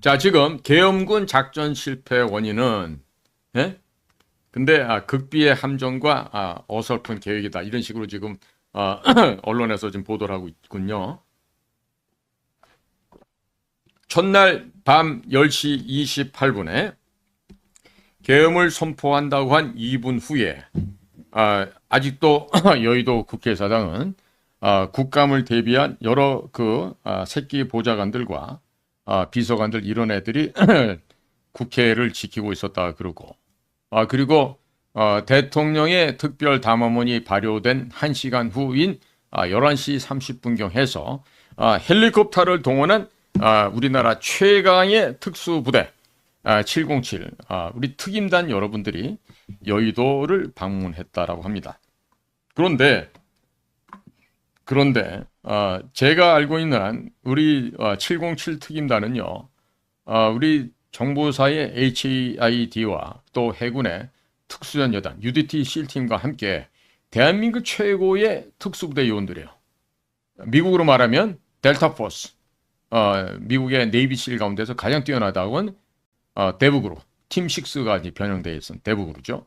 자, 지금 계엄군 작전 실패 원인은 예? 근데 극비의 함정과 어설픈 계획이다. 이런 식으로 지금 언론에서 지금 보도를 하고 있군요. 첫날 밤 10시 28분에 계엄을 선포한다고 한 2분 후에 아직도 여의도 국회의사당은 국감을 대비한 여러 새끼 보좌관들과 비서관들 이런 애들이 국회를 지키고 있었다 그러고 그리고 대통령의 특별 담화문이 발효된 1시간 후인 11시 30분경 해서 헬리콥터를 동원한 우리나라 최강의 특수부대 707 우리 특임단 여러분들이 여의도를 방문했다라고 합니다. 그런데 제가 알고 있는 한 우리 707 특임단은요, 우리 정보사의 HID와 또 해군의 특수전여단 UDT 실팀과 함께 대한민국 최고의 특수부대 요원들이에요. 미국으로 말하면 델타 포스, 미국의 네이비실 가운데서 가장 뛰어나다고는 대북으로 팀 6가 변형되어 있는 대북으로죠.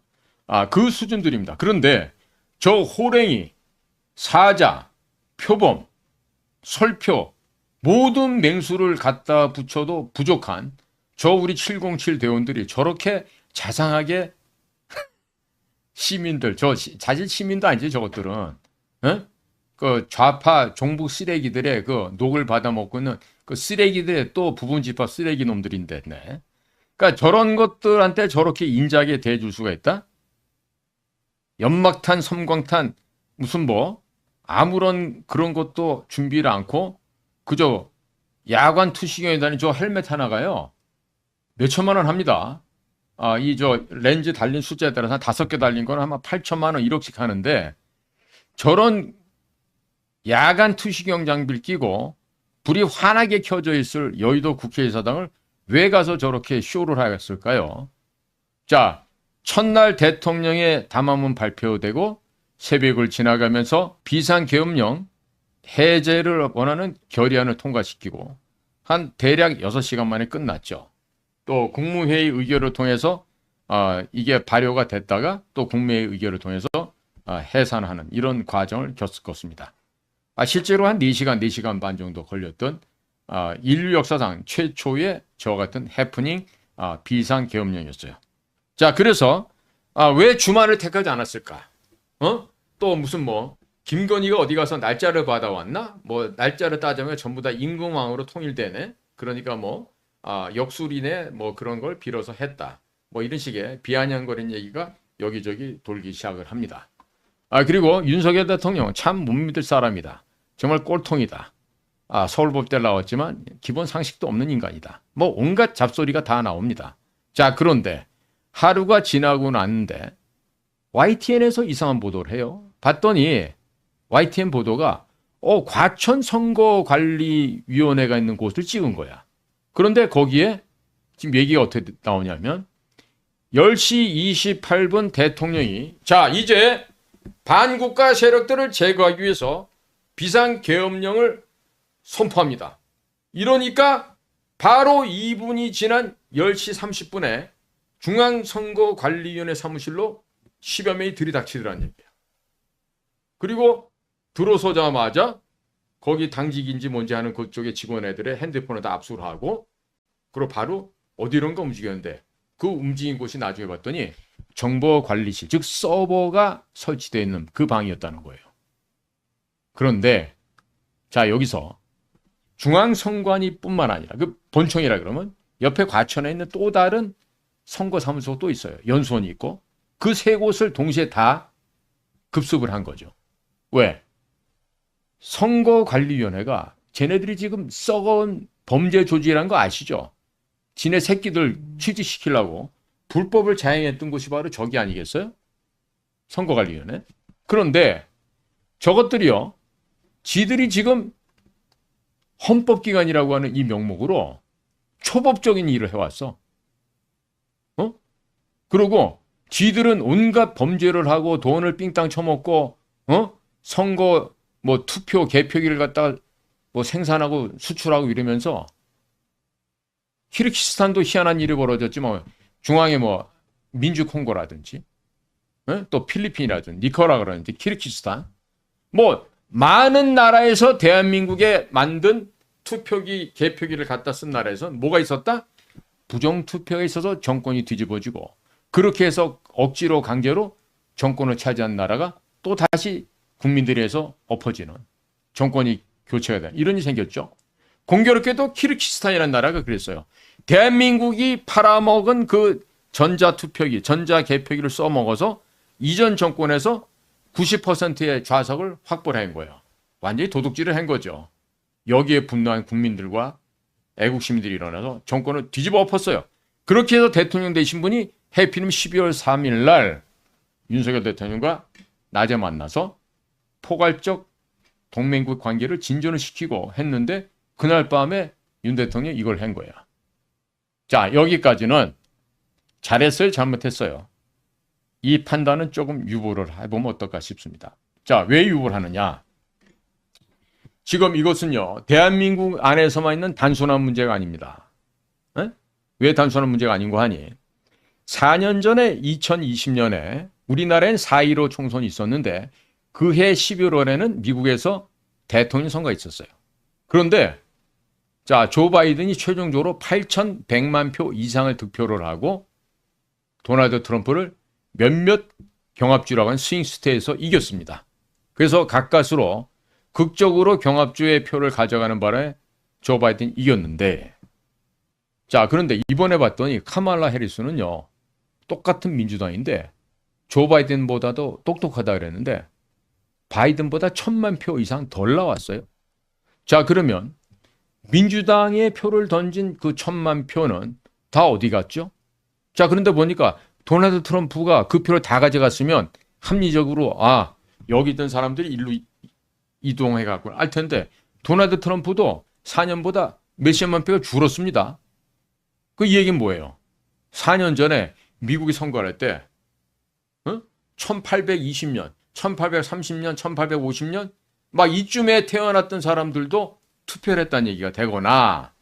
그 수준들입니다. 그런데 저 호랭이, 사자, 표범, 설표 모든 맹수를 갖다 붙여도 부족한 저 우리 707 대원들이 저렇게 자상하게 시민들, 사실 시민도 아니지 저것들은, 에? 그 좌파 종북 쓰레기들의 그 녹을 받아먹고 있는 그 쓰레기들의 또 부분집합 쓰레기 놈들인데, 네. 그러니까 저런 것들한테 저렇게 인자하게 대해줄 수가 있다? 연막탄, 섬광탄, 무슨 아무런 그런 것도 준비를 않고 그저 야관 투시경에 다니는 저 헬멧 하나가요. 몇 천만 원 합니다. 이 렌즈 달린 숫자에 따라서 한 5개 달린 건 아마 8천만 원 1억씩 하는데 저런 야간 투시경 장비를 끼고 불이 환하게 켜져 있을 여의도 국회의사당을 왜 가서 저렇게 쇼를 하였을까요? 자, 첫날 대통령의 담화문 발표되고 새벽을 지나가면서 비상계엄령 해제를 원하는 결의안을 통과시키고 한 대략 6시간 만에 끝났죠. 또 국무회의 의결을 통해서 이게 발효가 됐다가 또 국무회의 의결을 통해서 해산하는 이런 과정을 겪었습니다. 실제로 한 4시간, 4시간 반 정도 걸렸던 인류 역사상 최초의 저와 같은 해프닝 비상계엄령이었어요. 자, 그래서 왜 주말을 택하지 않았을까? 또 무슨 김건희가 어디 가서 날짜를 받아왔나? 날짜를 따지면 전부 다 임금왕으로 통일되네. 그러니까 역술이네 그런 걸 빌어서 했다. 이런 식의 비아냥거리는 얘기가 여기저기 돌기 시작을 합니다. 그리고 윤석열 대통령 참 못 믿을 사람이다. 정말 꼴통이다. 서울법대 나왔지만 기본 상식도 없는 인간이다. 온갖 잡소리가 다 나옵니다. 자, 그런데 하루가 지나고 났는데 YTN에서 이상한 보도를 해요. 봤더니 YTN 보도가 과천 선거관리위원회가 있는 곳을 찍은 거야. 그런데 거기에 지금 얘기가 어떻게 나오냐면 10시 28분 대통령이 자, 이제 반국가 세력들을 제거하기 위해서 비상계엄령을 선포합니다. 이러니까 바로 2분이 지난 10시 30분에 중앙선거관리위원회 사무실로 10여 명이 들이닥치더라는 얘기예요. 그리고 들어서자마자 거기 당직인지 뭔지 하는 그쪽의 직원 애들의 핸드폰을 다 압수를 하고 그리고 바로 어디론가 움직였는데 그 움직인 곳이 나중에 봤더니 정보관리실, 즉 서버가 설치되어 있는 그 방이었다는 거예요. 그런데 자, 여기서 중앙선관위뿐만 아니라 그 본청이라 그러면 옆에 과천에 있는 또 다른 선거사무소가 또 있어요. 연수원이 있고 그 세 곳을 동시에 다 급습을 한 거죠. 왜? 선거관리위원회가 쟤네들이 지금 썩은 범죄 조직이라는 거 아시죠? 지네 새끼들 취직시키려고 불법을 자행했던 곳이 바로 저기 아니겠어요? 선거관리위원회. 그런데 저것들이요. 지들이 지금 헌법기관이라고 하는 이 명목으로 초법적인 일을 해왔어. 그리고 지들은 온갖 범죄를 하고 돈을 삥땅 쳐먹고 선거 투표 개표기를 갖다가 생산하고 수출하고 이러면서 키르기스탄도 희한한 일이 벌어졌지 뭐 중앙에 뭐 민주 콩고라든지 또 필리핀이라든지 니카라과라든지 키르기스탄 뭐 많은 나라에서 대한민국에 만든 투표기 개표기를 갖다 쓴 나라에서 뭐가 있었다? 부정투표가 있어서 정권이 뒤집어지고 그렇게 해서 억지로 강제로 정권을 차지한 나라가 또 다시 국민들이 해서 엎어지는 정권이 교체가 되는 이런 일이 생겼죠. 공교롭게도 키르기스탄이라는 나라가 그랬어요. 대한민국이 팔아먹은 그 전자투표기, 전자개표기를 써먹어서 이전 정권에서 90%의 좌석을 확보를 한 거예요. 완전히 도둑질을 한 거죠. 여기에 분노한 국민들과 애국 시민들이 일어나서 정권을 뒤집어 엎었어요. 그렇게 해서 대통령 되신 분이 해피님 12월 3일 날 윤석열 대통령과 낮에 만나서 포괄적 동맹국 관계를 진전을 시키고 했는데 그날 밤에 윤 대통령이 이걸 한 거야. 자, 여기까지는 잘했어요, 잘못했어요. 이 판단은 조금 유보를 해보면 어떨까 싶습니다. 자, 왜 유보를 하느냐? 지금 이것은요, 대한민국 안에서만 있는 단순한 문제가 아닙니다. 에? 왜 단순한 문제가 아닌 거 하니? 4년 전에 2020년에 우리나라엔 4.15 총선이 있었는데 그해 11월에는 미국에서 대통령 선거가 있었어요. 그런데 자, 조 바이든이 최종적으로 8,100만 표 이상을 득표를 하고 도널드 트럼프를 몇몇 경합주라고 하는 스윙 스테이트에서 이겼습니다. 그래서 가까스로 극적으로 경합주의 표를 가져가는 바람에 조 바이든이 이겼는데 자, 그런데 이번에 봤더니 카말라 해리스는요. 똑같은 민주당인데 조 바이든보다도 똑똑하다 그랬는데 바이든보다 1,000만 표 이상 덜 나왔어요. 자, 그러면 민주당의 표를 던진 그 1,000만 표는 다 어디 갔죠? 자, 그런데 보니까 도널드 트럼프가 그 표를 다 가져갔으면 합리적으로 여기 있던 사람들이 일로 이동해 갖고 알 텐데 도널드 트럼프도 4년보다 몇십만 표가 줄었습니다. 그 얘기는 뭐예요? 4년 전에 미국이 선거를 할 때 1820년, 1830년, 1850년 막 이쯤에 태어났던 사람들도 투표를 했다는 얘기가 되거나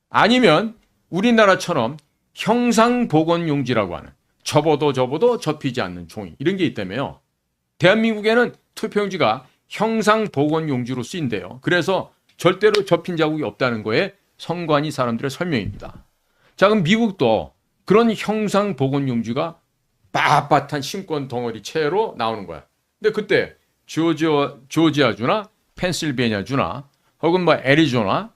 아니면 우리나라처럼 형상복원용지라고 하는 접어도 접히지 않는 종이 이런 게 있다며요. 대한민국에는 투표용지가 형상복원용지로 쓰인대요. 그래서 절대로 접힌 자국이 없다는 거에 성관이 사람들의 설명입니다. 자, 그럼 미국도 그런 형상복원용지가 빳빳한 심권 덩어리 채로 나오는 거야. 근데 그때 조지아주나 펜실베니아주나 혹은 뭐 애리조나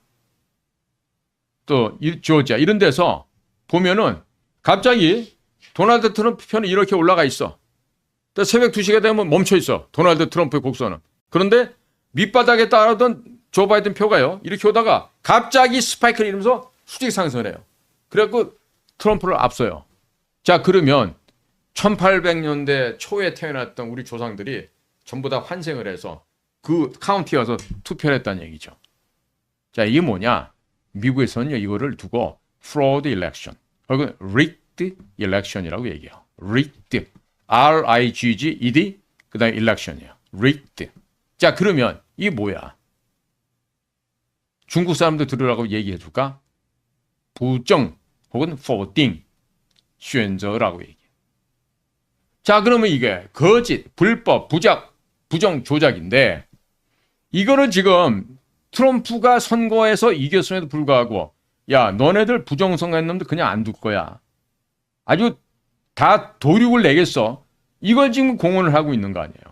또 조지아 이런 데서 보면은 갑자기 도널드 트럼프 표는 이렇게 올라가 있어. 또 새벽 2시가 되면 멈춰 있어. 도널드 트럼프의 곡선은. 그런데 밑바닥에 따르던 조 바이든 표가요. 이렇게 오다가 갑자기 스파이크를 이루면서 수직 상승해요. 그래갖고 트럼프를 앞서요. 자, 그러면 1800년대 초에 태어났던 우리 조상들이 전부 다 환생을 해서 그 카운티에 가서 투표를 했다는 얘기죠. 자, 이게 뭐냐? 미국에서는요, 이거를 두고 fraud election, 혹은 rigged election이라고 얘기해요. rigged, R-I-G-G-E-D, 그 다음에 election이에요. rigged. 자, 그러면 이게 뭐야? 중국 사람들 들으라고 얘기해 줄까? 부정 혹은 否定, 选择라고 얘기해요. 자, 그러면 이게 거짓, 불법, 부정 조작인데 이거를 지금 트럼프가 선거에서 이겼음에도 불구하고 야, 너네들 부정선거한 놈들 그냥 안 둘 거야. 아주 다 도륙을 내겠어. 이걸 지금 공언을 하고 있는 거 아니에요.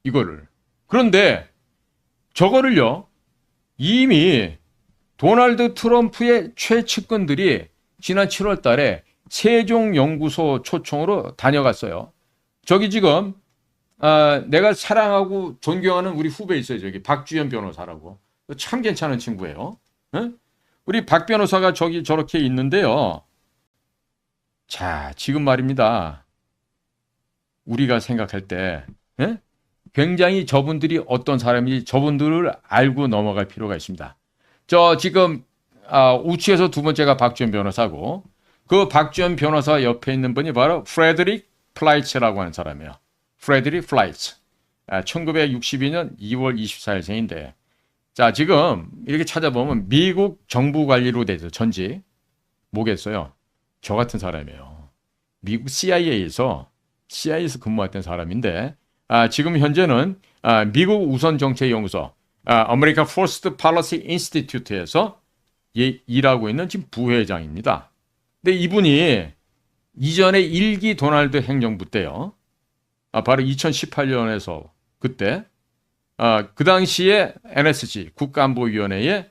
이거를. 그런데 저거를요. 이미 도널드 트럼프의 최측근들이 지난 7월 달에 세종연구소 초청으로 다녀갔어요. 저기 지금 내가 사랑하고 존경하는 우리 후배 있어요. 저기 박주현 변호사라고. 참 괜찮은 친구예요. 응? 우리 박 변호사가 저기 저렇게 있는데요. 자, 지금 말입니다. 우리가 생각할 때 굉장히 저분들이 어떤 사람인지 저분들을 알고 넘어갈 필요가 있습니다. 저 지금 우측에서 두 번째가 박주현 변호사고 그 박주현 변호사 옆에 있는 분이 바로 프레드릭 플라이츠라고 하는 사람이에요. 프레드릭 플라이츠. 1962년 2월 24일생인데 자, 지금 이렇게 찾아보면 미국 정부 관리로 돼 있어요. 전직. 뭐겠어요? 저 같은 사람이에요. 미국 CIA에서 근무했던 사람인데 지금 현재는 미국 우선정책연구소 American First Policy Institute에서 일하고 있는 지금 부회장입니다. 근데 이분이 이전에 1기 도널드 행정부 때요. 바로 2018년에서 그때 그 당시에 NSC 국가안보위원회의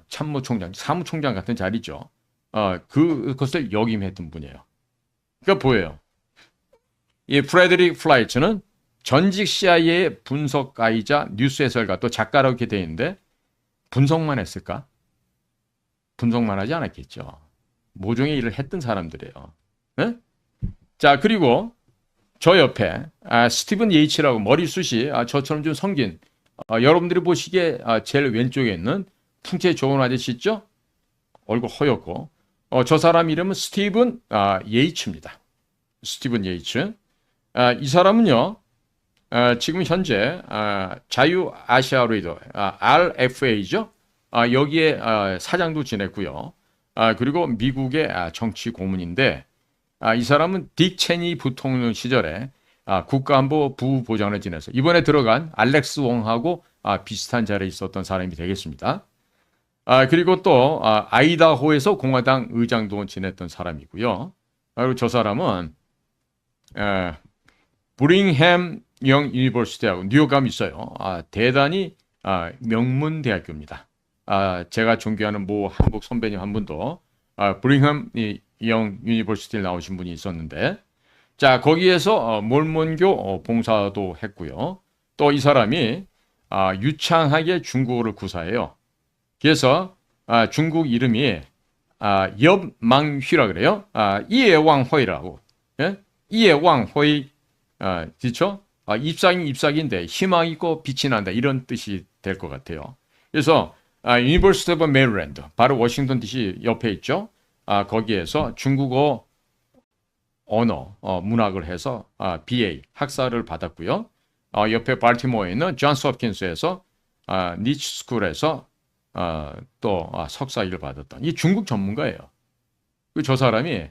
참모총장, 사무총장 같은 자리죠. 그것을 역임했던 분이에요. 그러니까 보여요. 이 프레드릭 플라이츠는 전직 CIA의 분석가이자 뉴스 해설가 또 작가라고 이렇게 되어 있는데 분석만 했을까? 분석만 하지 않았겠죠. 모종의 일을 했던 사람들이에요. 네? 자, 그리고 저 옆에 스티븐 예이츠라고 머리숱이 저처럼 좀 성긴 여러분들이 보시기에 제일 왼쪽에 있는 풍채 좋은 아저씨 있죠? 얼굴 허옇고 저 사람 이름은 스티븐 예이츠입니다. 스티븐 예이츠. 이 사람은요 지금 현재 자유아시아로이드 RFA죠. 여기에 사장도 지냈고요. 그리고 미국의 정치 고문인데 이 사람은 딕 체니 부통령 시절에 국가안보 부부장을 지내서 이번에 들어간 알렉스 웡하고 비슷한 자리에 있었던 사람이 되겠습니다. 그리고 또 아이다호에서 공화당 의장도 지냈던 사람이고요. 그리고 저 사람은 브링햄 영 유니버시티하고 뉴욕감 있어요. 대단히 명문 대학교입니다. 제가 존경하는 모 한국 선배님 한 분도 브링햄 영 유니버시티에 나오신 분이 있었는데 자 거기에서 몰몬교 봉사도 했고요. 또 이 사람이 유창하게 중국어를 구사해요. 그래서 중국 이름이 엽망휘라 그래요. 이해왕허이라고. 예? 이해왕허이 그렇죠? 잎사귀인데 희망이 있고 빛이 난다 이런 뜻이 될 것 같아요. 그래서 유니버시티 오브 메릴랜드 바로 워싱턴 DC 옆에 있죠. 거기에서 중국어 언어 문학을 해서 BA 학사를 받았고요. 옆에 발티모어에 있는 존스 홉킨스에서 니치 스쿨에서 또 석사를 받았던 이 중국 전문가예요. 저 사람이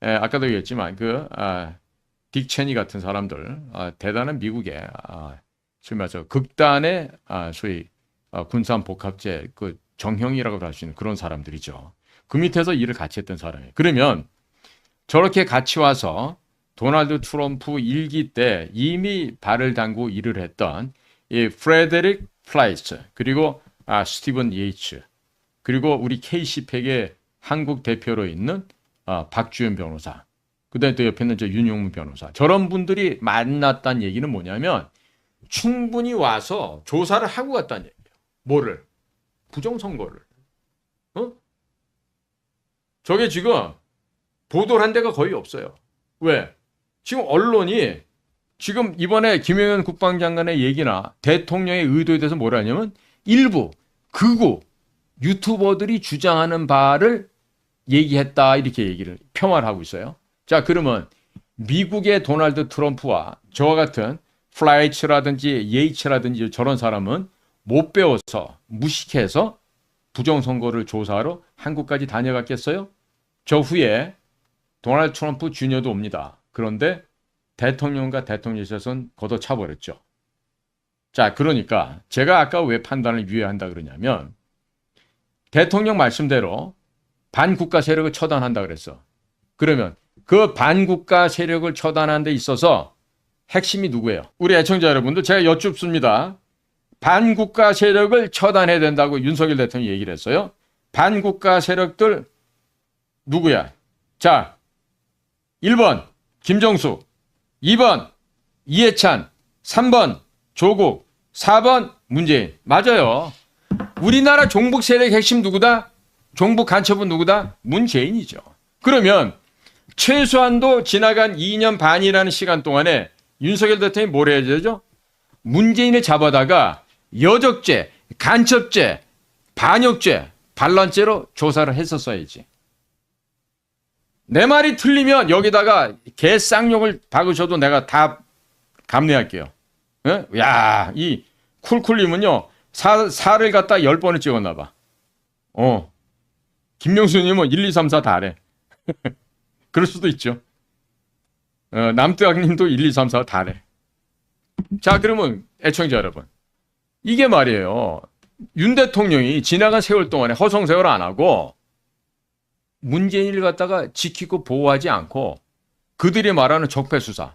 아까도 얘기했지만 딕 체니 같은 사람들 대단한 미국의 소위 말해서 극단의 소위 군산 복합제 그 정형이라고 할 수 있는 그런 사람들이죠. 그 밑에서 일을 같이 했던 사람이에요. 그러면 저렇게 같이 와서 도널드 트럼프 1기 때 이미 발을 담고 일을 했던 이 프레데릭 플라이츠 그리고 스티븐 예이츠 그리고 우리 KC팩의 한국 대표로 있는 박주현 변호사 그다음에 또 옆에 있는 저 윤용무 변호사 저런 분들이 만났다는 얘기는 뭐냐면 충분히 와서 조사를 하고 갔다는 얘기예요. 뭐를? 부정선거를. 저게 지금 보도를 한 데가 거의 없어요. 왜? 지금 언론이 지금 이번에 김영현 국방장관의 얘기나 대통령의 의도에 대해서 뭐라 하냐면 일부 극우 유튜버들이 주장하는 바를 얘기했다 이렇게 얘기를 폄하를 하고 있어요. 자 그러면 미국의 도널드 트럼프와 저와 같은 플라이츠라든지 예이츠라든지 저런 사람은 못 배워서 무식해서 부정선거를 조사하러 한국까지 다녀갔겠어요? 저 후에 도널드 트럼프 주니어도 옵니다. 그런데 대통령과 대통령실에서는 걷어차버렸죠. 자, 그러니까 제가 아까 왜 판단을 유예한다 그러냐면 대통령 말씀대로 반국가 세력을 처단한다 그랬어. 그러면 그 반국가 세력을 처단하는 데 있어서 핵심이 누구예요? 우리 애청자 여러분들 제가 여쭙습니다. 반국가 세력을 처단해야 된다고 윤석열 대통령이 얘기를 했어요. 반국가 세력들 누구야? 자, 1번 김정숙, 2번 이해찬, 3번 조국, 4번 문재인. 맞아요. 우리나라 종북 세력 핵심 누구다? 종북 간첩은 누구다? 문재인이죠. 그러면 최소한도 지나간 2년 반이라는 시간 동안에 윤석열 대통령이 뭘 해야 되죠? 문재인을 잡아다가 여적죄, 간첩죄, 반역죄, 반란죄로 조사를 했었어야지. 내 말이 틀리면 여기다가 개쌍욕을 박으셔도 내가 다 감내할게요. 에? 야, 이 쿨쿨님은요, 살을 갖다 10번을 찍었나 봐. 김명수님은 1, 2, 3, 4 다래. 그럴 수도 있죠. 남뜨학님도 1, 2, 3, 4 다래. 자, 그러면 애청자 여러분, 이게 말이에요. 윤 대통령이 지나간 세월 동안에 허송세월 안 하고 문재인을 갖다가 지키고 보호하지 않고 그들이 말하는 적폐수사,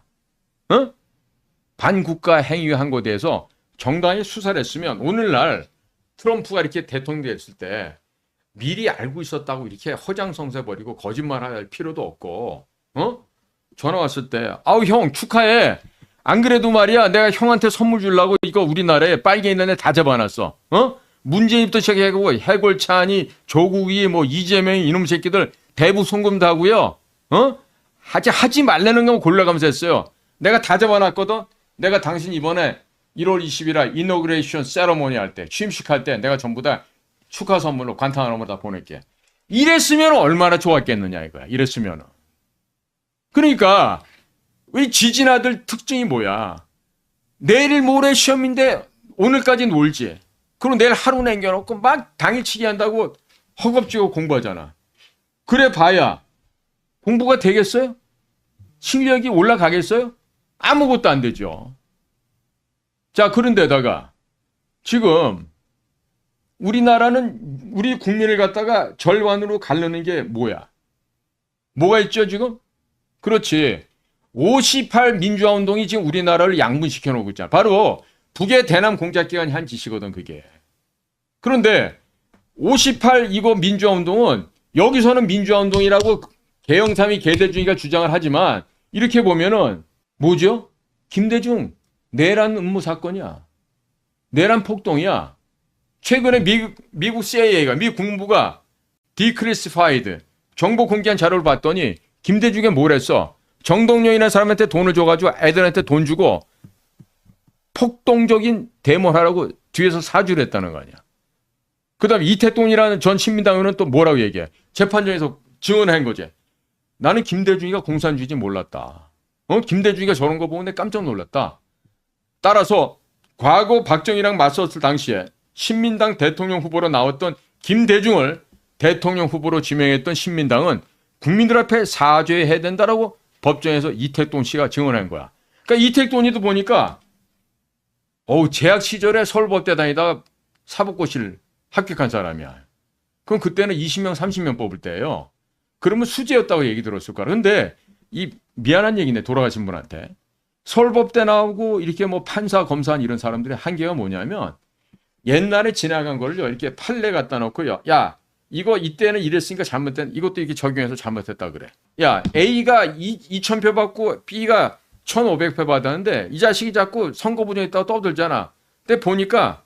반국가 행위한 것에 대해서 정당히 수사를 했으면 오늘날 트럼프가 이렇게 대통령이 됐을 때 미리 알고 있었다고 이렇게 허장성세 버리고 거짓말할 필요도 없고, 전화 왔을 때 아우 형 축하해. 안 그래도 말이야 내가 형한테 선물 주려고 이거 우리나라에 빨개 있는 애 다 잡아놨어. 문재인부터 시작해가지고 해골차니 조국이 뭐 이재명이 이놈 새끼들 대부 송금 다 하고요. 하지 말라는 거 골라가면서 했어요. 내가 다 잡아놨거든. 내가 당신 이번에 1월 20일에 이너그레이션 세러모니 할 때 취임식 할 때 내가 전부 다 축하 선물로 관타나로 다 보낼게. 이랬으면 얼마나 좋았겠느냐 이거야. 이랬으면은. 그러니까 우리 지진아들 특징이 뭐야? 내일 모레 시험인데 오늘까지 놀지. 그럼 내일 하루 남겨놓고 막 당일치기 한다고 허겁지겁 공부하잖아. 그래 봐야 공부가 되겠어요? 실력이 올라가겠어요? 아무것도 안 되죠. 자, 그런데다가 지금 우리나라는 우리 국민을 갖다가 절반으로 가르는 게 뭐야? 뭐가 있죠 지금? 그렇지. 5.18 민주화 운동이 지금 우리나라를 양분시켜 놓고 있잖아. 바로 북의 대남 공작기관이 한 짓이거든 그게. 그런데 5.18 이거 민주화 운동은 여기서는 민주화 운동이라고 개영삼이 개대중이가 주장을 하지만 이렇게 보면은 뭐죠? 김대중 내란 음모 사건이야. 내란 폭동이야. 최근에 미국 CIA가 미 국무부가 디클래시파이드 정보 공개한 자료를 봤더니 김대중이 뭘 했어? 정동영이라는 사람한테 돈을 줘가지고 애들한테 돈 주고 폭동적인 데모를 하라고 뒤에서 사주를 했다는 거 아니야. 그 다음에 이태동이라는 전 신민당 의원은 또 뭐라고 얘기해? 재판장에서 증언한 거지. 나는 김대중이가 공산주의인지 몰랐다. 김대중이가 저런 거 보고 내가 깜짝 놀랐다. 따라서 과거 박정희랑 맞섰을 당시에 신민당 대통령 후보로 나왔던 김대중을 대통령 후보로 지명했던 신민당은 국민들 앞에 사죄해야 된다라고 법정에서 이택돈 씨가 증언한 거야. 그러니까 이택돈이도 보니까 재학 시절에 서울법대 다니다가 사법고시를 합격한 사람이야. 그럼 그때는 20명, 30명 뽑을 때예요. 그러면 수재였다고 얘기 들었을 거야. 근데 이 미안한 얘기네 돌아가신 분한테. 서울법대 나오고 이렇게 뭐 판사, 검사 이런 사람들의 한계가 뭐냐면 옛날에 지나간 걸요 이렇게 판례 갖다 놓고요. 야 이거 이때는 이랬으니까 잘못된 이것도 이렇게 적용해서 잘못했다 그래. 야 A가 2,000표 받고 B가 1,500표 받았는데 이 자식이 자꾸 선거 부정에 있다고 떠들잖아. 근데 보니까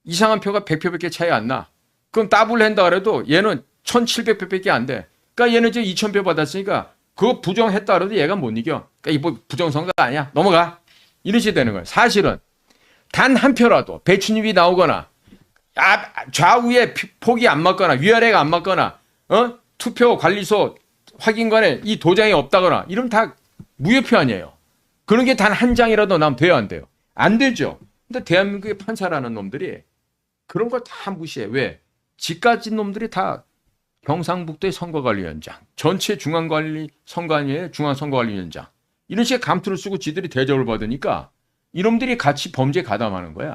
이상한 표가 100표밖에 차이 안 나. 그럼 더블 한다 그래도 얘는 1,700표밖에 안 돼. 그러니까 얘는 이제 2,000표 받았으니까 그거 부정했다 그래도 얘가 못 이겨. 그러니까 이거 부정선거 아니야. 넘어가. 이런 식이 되는 거야. 사실은 단 한 표라도 배추잎이 나오거나 좌우에 폭이 안 맞거나 위아래가 안 맞거나 투표 관리소 확인관에 이 도장이 없다거나 이러면 다 무효표 아니에요. 그런 게 단 한 장이라도 나면 돼야 안 돼요. 안 되죠. 근데 대한민국의 판사라는 놈들이 그런 걸 다 무시해. 왜? 지까진 놈들이 다 경상북도의 선거관리위원장, 전체 중앙관리 선관위의 중앙선거관리위원장 이런 식의 감투를 쓰고 지들이 대접을 받으니까 이놈들이 같이 범죄에 가담하는 거야.